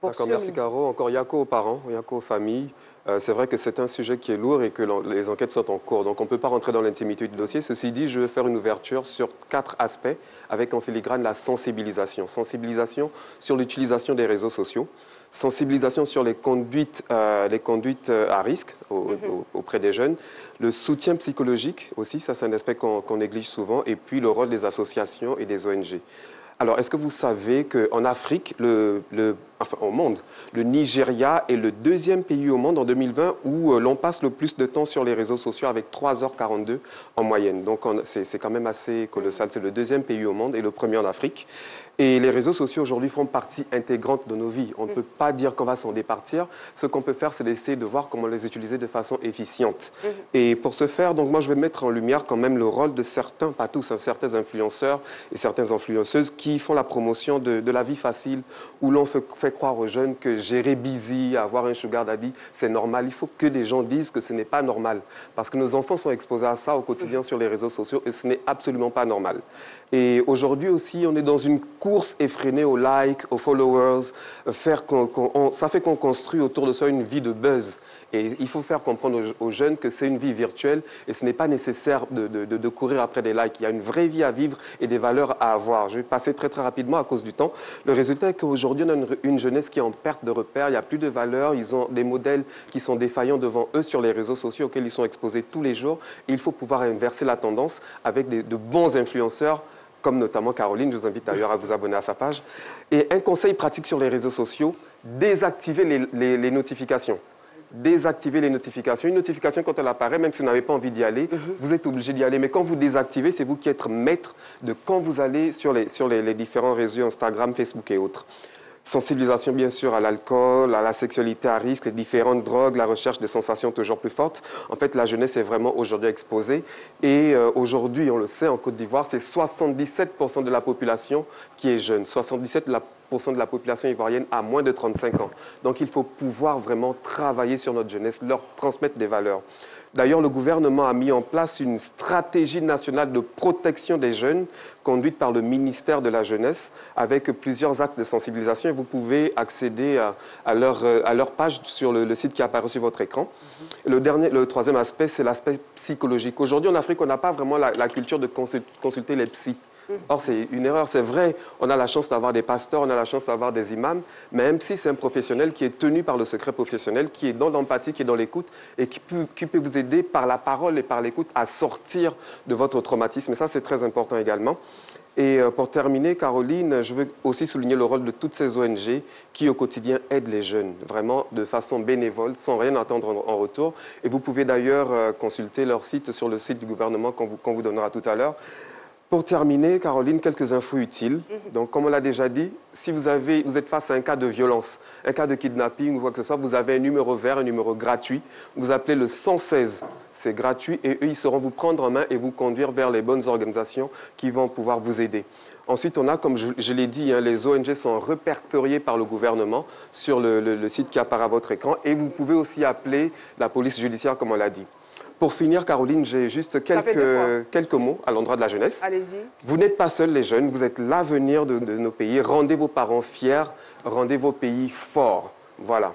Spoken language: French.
D'accord, merci Caro. Encore Yako aux parents, Yako aux familles. C'est vrai que c'est un sujet qui est lourd et que les enquêtes sont en cours. Donc on ne peut pas rentrer dans l'intimité du dossier. Ceci dit, je vais faire une ouverture sur 4 aspects avec en filigrane la sensibilisation. Sensibilisation sur l'utilisation des réseaux sociaux. Sensibilisation sur les conduites à risque auprès des jeunes. Le soutien psychologique aussi, ça c'est un aspect qu'on néglige souvent. Et puis le rôle des associations et des ONG. Alors, est-ce que vous savez qu'en Afrique, enfin au monde, le Nigeria est le 2e pays au monde en 2020 où l'on passe le plus de temps sur les réseaux sociaux avec 3h42 en moyenne. Donc, c'est quand même assez colossal. C'est le 2e pays au monde et le premier en Afrique. Et les réseaux sociaux aujourd'hui font partie intégrante de nos vies. On ne peut pas dire qu'on va s'en départir. Ce qu'on peut faire, c'est d'essayer de voir comment les utiliser de façon efficiente. Et pour ce faire, donc moi, je vais mettre en lumière quand même le rôle de certains, pas tous, hein, certains influenceurs et certaines influenceuses qui font la promotion de la vie facile, où l'on fait croire aux jeunes que gérer busy, avoir un sugar daddy, c'est normal. Il faut que les gens disent que ce n'est pas normal. Parce que nos enfants sont exposés à ça au quotidien sur les réseaux sociaux et ce n'est absolument pas normal. Et aujourd'hui aussi, on est dans une course effrénée aux likes, aux followers. Ça fait qu'on construit autour de ça une vie de buzz. Et il faut faire comprendre aux jeunes que c'est une vie virtuelle et ce n'est pas nécessaire de courir après des likes. Il y a une vraie vie à vivre et des valeurs à avoir. Je vais passer très rapidement à cause du temps. Le résultat est qu'aujourd'hui, on a une jeunesse qui est en perte de repères. Il n'y a plus de valeurs. Ils ont des modèles qui sont défaillants devant eux sur les réseaux sociaux auxquels ils sont exposés tous les jours. Et il faut pouvoir inverser la tendance avec de bons influenceurs comme notamment Caroline, je vous invite d'ailleurs à vous abonner à sa page. Et un conseil pratique sur les réseaux sociaux, désactiver les notifications. Désactiver les notifications. Une notification, quand elle apparaît, même si vous n'avez pas envie d'y aller, vous êtes obligé d'y aller. Mais quand vous désactivez, c'est vous qui êtes maître de quand vous allez sur les différents réseaux Instagram, Facebook et autres. Sensibilisation, bien sûr, à l'alcool, à la sexualité à risque, les différentes drogues, la recherche de sensations toujours plus fortes. En fait, la jeunesse est vraiment aujourd'hui exposée. Et aujourd'hui, on le sait, en Côte d'Ivoire, c'est 77% de la population qui est jeune. 77% de la population ivoirienne a moins de 35 ans. Donc, il faut pouvoir vraiment travailler sur notre jeunesse, leur transmettre des valeurs. D'ailleurs, le gouvernement a mis en place une stratégie nationale de protection des jeunes conduite par le ministère de la Jeunesse avec plusieurs axes de sensibilisation. Et vous pouvez accéder à leur page sur le site qui apparaît sur votre écran. Le troisième aspect, c'est l'aspect psychologique. Aujourd'hui, en Afrique, on n'a pas vraiment la culture de consulter les psys. Or, c'est une erreur, c'est vrai, on a la chance d'avoir des pasteurs, on a la chance d'avoir des imams, mais même si c'est un professionnel qui est tenu par le secret professionnel, qui est dans l'empathie, qui est dans l'écoute et qui peut vous aider par la parole et par l'écoute à sortir de votre traumatisme. Et ça, c'est très important également. Et pour terminer, Caroline, je veux aussi souligner le rôle de toutes ces ONG qui, au quotidien, aident les jeunes, vraiment de façon bénévole, sans rien attendre en retour. Et vous pouvez d'ailleurs consulter leur site sur le site du gouvernement qu'on vous donnera tout à l'heure. Pour terminer, Caroline, quelques infos utiles. Donc, comme on l'a déjà dit, si vous êtes face à un cas de violence, un cas de kidnapping ou quoi que ce soit, vous avez un numéro vert, un numéro gratuit. Vous appelez le 116. C'est gratuit et eux, ils sauront vous prendre en main et vous conduire vers les bonnes organisations qui vont pouvoir vous aider. Ensuite, on a, comme je l'ai dit, hein, les ONG sont répertoriées par le gouvernement sur le site qui apparaît à votre écran. Et vous pouvez aussi appeler la police judiciaire, comme on l'a dit. Pour finir, Caroline, j'ai juste quelques mots à l'endroit de la jeunesse. Allez-y. Vous n'êtes pas seuls, les jeunes, vous êtes l'avenir de nos pays. Rendez vos parents fiers, rendez vos pays forts. Voilà.